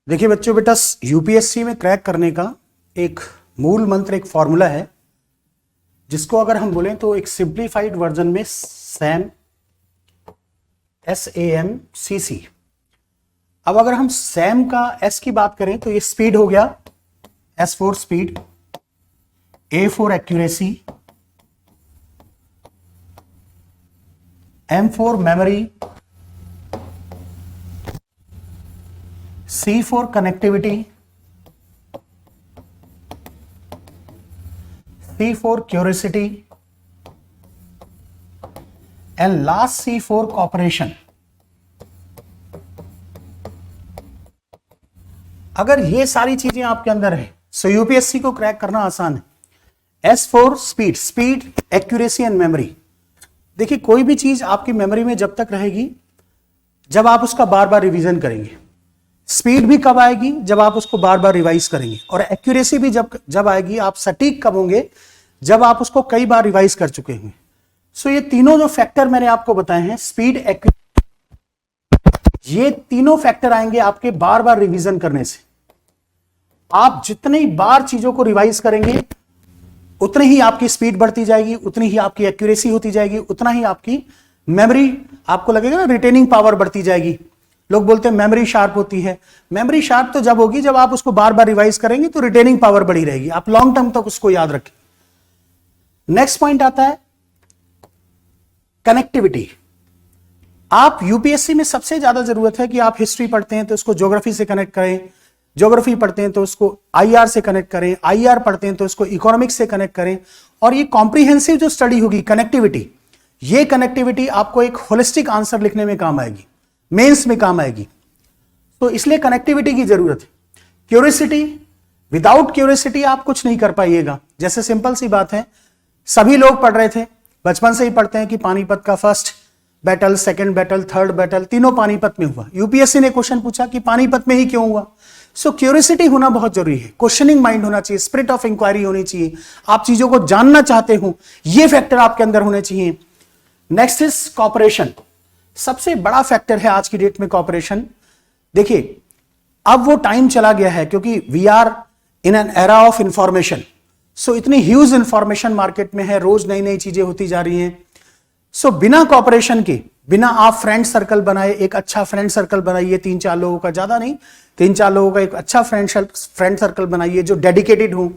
देखिए बच्चों, बेटा यूपीएससी में क्रैक करने का एक मूल मंत्र, एक फॉर्मूला है जिसको अगर हम बोलें तो एक सिंप्लीफाइड वर्जन में सैम, SAMCC। अब अगर हम सैम का S की बात करें तो ये स्पीड हो गया, S for speed, A for accuracy, M for memory, C for connectivity, C for curiosity, and last C for cooperation। अगर ये सारी चीजें आपके अंदर है सो यूपीएससी को क्रैक करना आसान है। S for speed, speed, accuracy and memory. देखिए कोई भी चीज आपकी मेमोरी में जब तक रहेगी जब आप उसका बार बार रिवीजन करेंगे। स्पीड भी कब आएगी? जब आप उसको बार बार रिवाइज करेंगे। और एक्यूरेसी भी जब आएगी, आप सटीक कब होंगे? जब आप उसको कई बार रिवाइज कर चुके होंगे। सो ये तीनों जो फैक्टर मैंने आपको बताए हैं, स्पीड, एक्यूरेसी, ये तीनों फैक्टर आएंगे आपके बार बार रिवीजन करने से। आप जितनी बार चीजों को रिवाइज करेंगे उतनी ही आपकी स्पीड बढ़ती जाएगी, उतनी ही आपकी एक्यूरेसी होती जाएगी, उतना ही आपकी मेमोरी, आपको लगेगा ना, रिटेनिंग पावर बढ़ती जाएगी। लोग बोलते हैं मेमोरी शार्प होती है। मेमोरी शार्प तो जब होगी जब आप उसको बार बार रिवाइज करेंगे तो रिटेनिंग पावर बढ़ी रहेगी, आप लॉन्ग टर्म तक उसको याद रखें। नेक्स्ट पॉइंट आता है कनेक्टिविटी। आप यूपीएससी में सबसे ज्यादा जरूरत है कि आप हिस्ट्री पढ़ते हैं तो उसको ज्योग्राफी से कनेक्ट करें, ज्योग्राफी पढ़ते हैं तो उसको आईआर से कनेक्ट करें, आईआर पढ़ते हैं तो उसको इकोनॉमिक्स से कनेक्ट करें। और ये कॉम्प्रिहेंसिव जो स्टडी होगी कनेक्टिविटी, ये कनेक्टिविटी आपको एक होलिस्टिक आंसर लिखने में काम आएगी, मेंस में काम आएगी। तो इसलिए कनेक्टिविटी की जरूरत है। क्यूरियोसिटी, विदाउट क्यूरियोसिटी आप कुछ नहीं कर पाइएगा। जैसे सिंपल सी बात है, सभी लोग पढ़ रहे थे, बचपन से ही पढ़ते हैं कि पानीपत का first battle, second battle, third battle तीनों पानीपत में हुआ। यूपीएससी ने क्वेश्चन पूछा कि पानीपत में ही क्यों हुआ। सो क्यूरियोसिटी होना बहुत जरूरी है, क्वेश्चनिंग माइंड होना चाहिए, स्पिरिट ऑफ इंक्वायरी होनी चाहिए, आप चीजों को जानना चाहते हो, ये फैक्टर आपके अंदर होने चाहिए। Next is cooperation. सबसे बड़ा फैक्टर है आज की डेट में कॉपरेशन। देखिए अब वो टाइम चला गया है क्योंकि we are in an era of information. So इतनी ह्यूज इंफॉर्मेशन मार्केट में है, रोज नई नई चीजें होती जा रही हैं। सो बिना कॉपरेशन के, बिना आप फ्रेंड सर्कल बनाए, एक अच्छा फ्रेंड सर्कल बनाइए, 3-4 लोगों का, ज्यादा नहीं, 3-4 लोगों का एक अच्छा फ्रेंड सर्कल बनाइए जो डेडिकेटेड हो,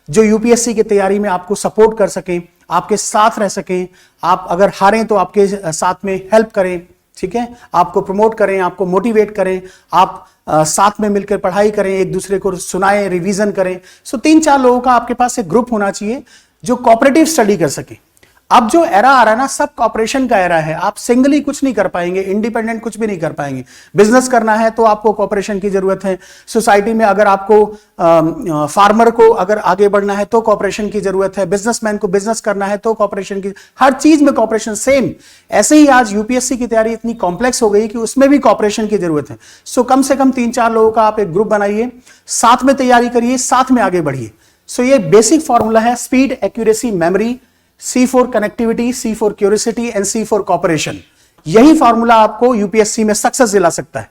जो यूपीएससी की तैयारी में आपको सपोर्ट कर सकें, आपके साथ रह सकें। आप अगर हारें तो आपके साथ में हेल्प करें, ठीक है, आपको प्रमोट करें, आपको मोटिवेट करें, आप साथ में मिलकर पढ़ाई करें, एक दूसरे को सुनाएं, रिवीजन करें। सो 3-4 लोगों का आपके पास एक ग्रुप होना चाहिए जो कोऑपरेटिव स्टडी कर सके। अब जो एरा आ रहा है ना, सब कॉपरेशन का एरा है। आप सिंगली कुछ नहीं कर पाएंगे, इंडिपेंडेंट कुछ भी नहीं कर पाएंगे। बिजनेस करना है तो आपको कॉपरेशन की जरूरत है। सोसाइटी में अगर आपको फार्मर को अगर आगे बढ़ना है तो कॉपरेशन की जरूरत है। बिजनेसमैन को बिजनेस करना है तो कॉपरेशन की, हर चीज में कॉपरेशन। सेम ऐसे ही आज यूपीएससी की तैयारी इतनी कॉम्प्लेक्स हो गई कि उसमें भी कॉपरेशन की जरूरत है। सो कम से कम 3-4 लोगों का आप एक ग्रुप बनाइए, साथ में तैयारी करिए, साथ में आगे बढ़िए। सो ये बेसिक फॉर्मूला है, speed, accuracy, memory, C for connectivity, C for curiosity and C for cooperation. यही फॉर्मूला आपको यूपीएससी में सक्सेस दिला सकता है।